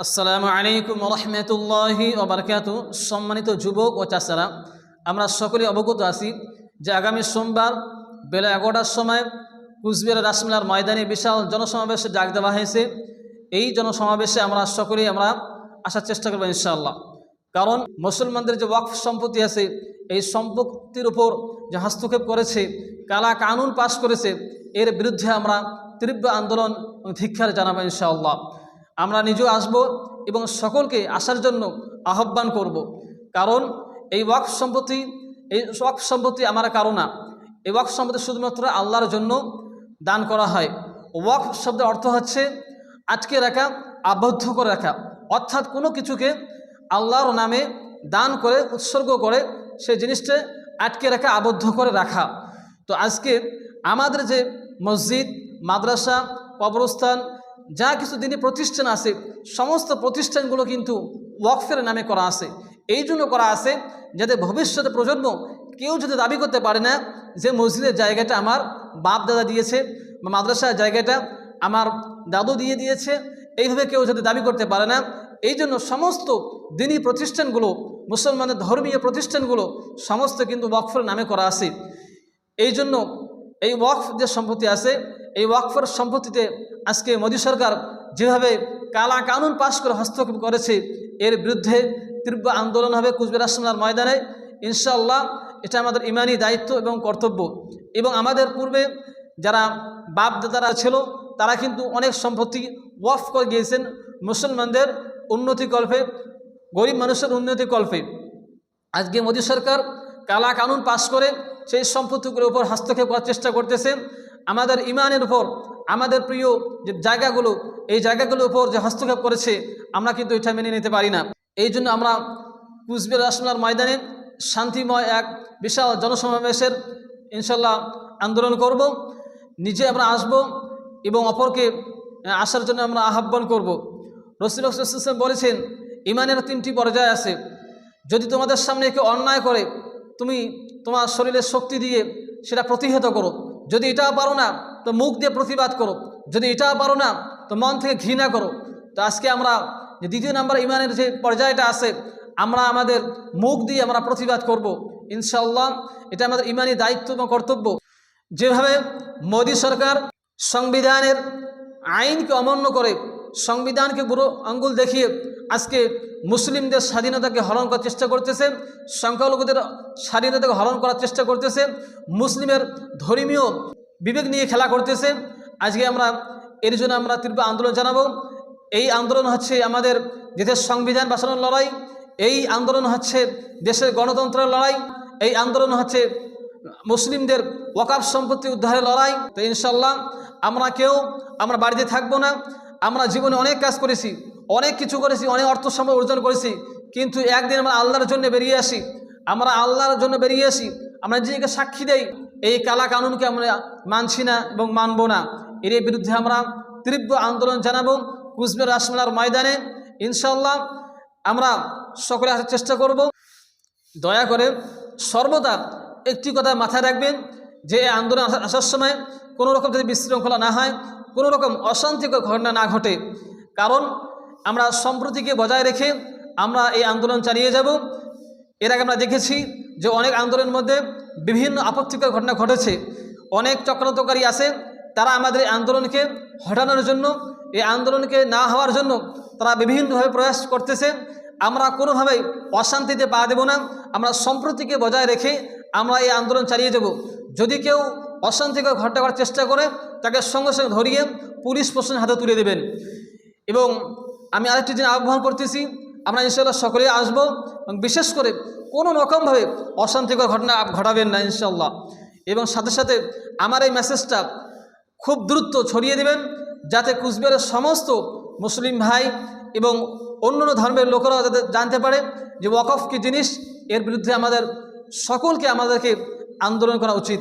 আসসালামু আলাইকুম রহমতুল্লাহি ওয়া বারাকাতুহু। সম্মানিত যুবক ও চাচারা, আমরা সকলে অবগত আছি যে আগামী সোমবার বেলা 11টার সময় কুচবিহার রাসমেলার ময়দানে বিশাল জনসমাবেশে ডাক দেওয়া হয়েছে। এই জনসমাবেশে আমরা সকলেই আসার চেষ্টা করব ইনশাআল্লাহ। কারণ মুসলমানদের যে ওয়াকফ সম্পত্তি আছে, এই সম্পত্তির উপর যে হস্তক্ষেপ করেছে, কালা কানুন পাশ করেছে, এর বিরুদ্ধে আমরা তীব্র আন্দোলন এবং ধিক্কার জানাবো ইনশাআল্লাহ। আমরা নিজেও আসব এবং সকলকে আসার জন্য আহ্বান করব। কারণ এই ওয়াকফ সম্পত্তি আমার কারো না। এই ওয়াকফ সম্পত্তি শুধুমাত্র আল্লাহর জন্য দান করা হয়। ওয়াকফ শব্দের অর্থ হচ্ছে আটকে রাখা, আবদ্ধ করে রাখা, অর্থাৎ কোনো কিছুকে আল্লাহর নামে দান করে উৎসর্গ করে সেই জিনিসটা আটকে রাখা, আবদ্ধ করে রাখা। তো আজকে আমাদের যে মসজিদ, মাদ্রাসা, কবরস্থান, যা কিছু দিনী প্রতিষ্ঠান আছে, সমস্ত প্রতিষ্ঠানগুলো কিন্তু ওয়াকফের নামে করা আছে। এই জন্য করা আছে যাতে ভবিষ্যতে প্রজন্ম কেউ যদি দাবি করতে পারে না যে মসজিদের জায়গাটা আমার বাপ দাদা দিয়েছে বা মাদ্রাসার জায়গাটা আমার দাদু দিয়ে দিয়েছে, এইভাবে কেউ যদি দাবি করতে পারে না। এই জন্য সমস্ত দিনী প্রতিষ্ঠানগুলো, মুসলমানদের ধর্মীয় প্রতিষ্ঠানগুলো সমস্ত কিন্তু ওয়াকফের নামে করা আছে। এই জন্য এই ওয়াকফ যে সম্পত্তি আছে, এই ওয়াকফের সম্পত্তিতে আজকে মোদী সরকার যেভাবে কালা কানুন পাশ করে হস্তক্ষেপ করেছে, এর বিরুদ্ধে তীব্র আন্দোলন হবে কুচবিহার রাসমেলার ময়দানে ইনশাআল্লাহ। এটা আমাদের ইমানি দায়িত্ব এবং কর্তব্য। এবং আমাদের পূর্বে যারা বাপ দাদারা ছিল, তারা কিন্তু অনেক সম্পত্তি ওয়াকফ করে গিয়েছেন মুসলমানদের উন্নতি কল্পে, গরিব মানুষের উন্নতি কল্পে। আজকে মোদী সরকার কালা কানুন পাশ করে সেই সম্পত্তিগুলোর উপর হস্তক্ষেপ করার চেষ্টা করতেছেন। আমাদের ইমানের উপর, আমাদের প্রিয় যে জায়গাগুলো, এই জায়গাগুলোর উপর যে হস্তক্ষেপ করেছে, আমরা কিন্তু এটা মেনে নিতে পারি না। এই জন্য আমরা কুচবিহার রাসমেলার ময়দানে শান্তিময় এক বিশাল জনসমাবেশের ইনশাল্লাহ আন্দোলন করব। নিজে আমরা আসব এবং অপরকে আসার জন্য আমরা আহ্বান করব। রাসূলুল্লাহ সাল্লাল্লাহু আলাইহি ওয়াসাল্লাম বলেছেন, ইমানের 3টি পর্যায় আছে। যদি তোমাদের সামনে কেউ অন্যায় করে, তুমি তোমার শরীরের শক্তি দিয়ে সেটা প্রতিহত করো। যদি এটাও পারো না তো মুখ দিয়ে প্রতিবাদ করো। যদি এটাও পারো না তো মন থেকে ঘৃণা করো। তো আজকে আমরা যে 2য় নাম্বার ইমানের যে পর্যায়টা আছে, আমরা আমাদের মুখ দিয়ে আমরা প্রতিবাদ করব ইনশাআল্লাহ। এটা আমাদের ইমানি দায়িত্ব এবং কর্তব্য। যেভাবে মোদী সরকার সংবিধানের আইনকে অমান্য করে, সংবিধানকে বুড়ো আঙ্গুল দেখিয়ে আজকে মুসলিমদের স্বাধীনতাকে হরণ করার চেষ্টা করতেছে, সংখ্যালঘুদের স্বাধীনতাকে হরণ করার চেষ্টা করতেছে, মুসলিমের ধর্মীয় বিবেক নিয়ে খেলা করতেছে। আজকে আমরা এর জন্য আমরা তীব্র আন্দোলন জানাবো। এই আন্দোলন হচ্ছে আমাদের দেশের সংবিধান বাঁচানোর লড়াই, এই আন্দোলন হচ্ছে দেশের গণতন্ত্রের লড়াই, এই আন্দোলন হচ্ছে মুসলিমদের ওয়াকফ সম্পত্তি উদ্ধারের লড়াই। তো ইনশাল্লাহ আমরা বাড়িতে থাকবো না। আমরা জীবনে অনেক কাজ করেছি, অনেক কিছু করেছি, অনেক অর্থ সম্পদ অর্জন করেছি, কিন্তু একদিন আমরা আল্লাহর জন্য বেরিয়ে আসি। আমরা নিজেকে সাক্ষী দেই, এই কালা কানুনকে আমরা মানছি না এবং মানব না। এর বিরুদ্ধে আমরা তীব্র আন্দোলন জানাবো কুচবিহার রাসমেলার ময়দানে ইনশাআল্লাহ। আমরা সকলে আসার চেষ্টা করব। দয়া করে সর্বদা একটি কথা মাথায় রাখবেন যে এই আন্দোলন আসার সময় কোনো রকম যদি বিশৃঙ্খলা না হয়, কোনো রকম অশান্তিকর ঘটনা না ঘটে। কারণ আমরা সম্প্রীতিকে বজায় রেখে আমরা এই আন্দোলন চালিয়ে যাব। এর আগে আমরা দেখেছি যে অনেক আন্দোলনের মধ্যে বিভিন্ন আপত্তিকর ঘটনা ঘটেছে। অনেক চক্রান্তকারী আছে, তারা আমাদের এই আন্দোলনকে হটানোর জন্য, এই আন্দোলনকে না হওয়ার জন্য তারা বিভিন্নভাবে প্রয়াস করতেছে। আমরা কোনোভাবেই অশান্তিতে পা দেব না। আমরা সম্প্রীতিকে বজায় রেখে আমরা এই আন্দোলন চালিয়ে যাব। যদি কেউ অশান্তিকর ঘটনা করার চেষ্টা করে, তাকে সঙ্গে সঙ্গে ধরিয়ে পুলিশ প্রশাসনের হাতে তুলে দেবেন। এবং আমি আরেকটি দিন আহ্বান করতেছি, আমরা ইনশাআল্লাহ সকলে আসবো এবং বিশেষ করে কোনো রকমভাবে অশান্তিকর ঘটনা ঘটাবেন না ইনশাআল্লাহ। এবং সাথে সাথে আমার এই মেসেজটা খুব দ্রুত ছড়িয়ে দেবেন, যাতে কুচবিহারের সমস্ত মুসলিম ভাই এবং অন্যান্য ধর্মের লোকেরাও যাতে জানতে পারে যে ওয়াকফ কী জিনিস। এর বিরুদ্ধে আমাদেরকে আন্দোলন করা উচিত।